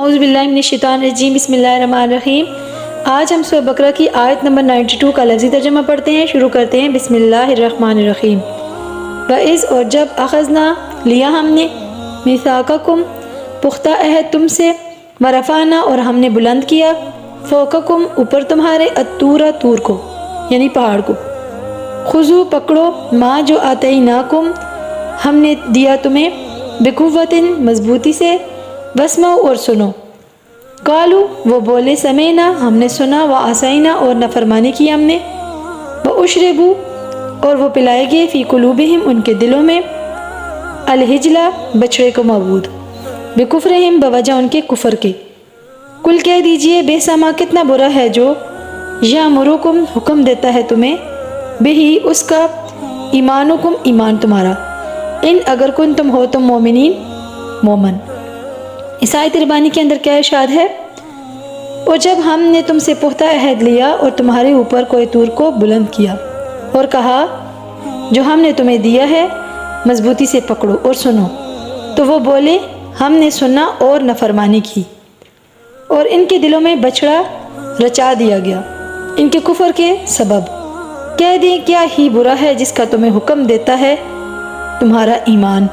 اعوذ باللہ من الشیطان الرجیم، بسم اللہ الرحمن الرحیم۔ آج ہم سورہ بقرہ کی آیت نمبر 92 کا لفظی ترجمہ پڑھتے ہیں۔ شروع کرتے ہیں بسم اللہ الرحمن الرحیم۔ وَإِذْ اور جب اخذنا لیا ہم نے میثاقکم پختہ عہد تم سے، ورفعنا اور ہم نے بلند کیا فوقکم اوپر تمہارے الطور طور کو یعنی پہاڑ کو، خذو پکڑو ما جو آتیناکم ہم نے دیا تمہیں، بقوت مضبوطی سے، واسمعوا اور سنو، قالو وہ بولے سمینا ہم نے سنا، وعصینا اور نافرمانی کی ہم نے، واشربوا اور وہ پلائے گئے فی قلوبہم ان کے دلوں میں، الحجلہ بچڑے کو معبود، بکفرہم بوجہ ان کے کفر کے، کل کہہ دیجئے بئسما کتنا برا ہے جو یامرکم حکم دیتا ہے تمہیں، بہی اس کا، ایمانکم ایمان تمہارا، ان اگر کن تم ہو تم مومنین مومن۔ اس آیت ربانی کے اندر کیا ارشاد ہے؟ اور جب ہم نے تم سے پختہ عہد لیا اور تمہارے اوپر کوہ طور کو بلند کیا اور کہا جو ہم نے تمہیں دیا ہے مضبوطی سے پکڑو اور سنو، تو وہ بولے ہم نے سنا اور نافرمانی کی، اور ان کے دلوں میں بچڑا رچا دیا گیا ان کے کفر کے سبب۔ کہہ دیں کیا ہی برا ہے جس کا تمہیں حکم دیتا ہے تمہارا ایمان،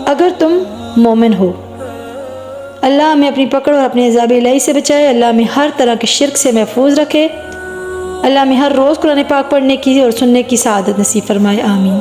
اگر تم مومن ہو۔ اللہ ہمیں اپنی پکڑ اور اپنے عذاب الہی سے بچائے، اللہ ہمیں ہر طرح کے شرک سے محفوظ رکھے، اللہ ہمیں ہر روز قرآن پاک پڑھنے کی اور سننے کی سعادت نصیب فرمائے، آمین۔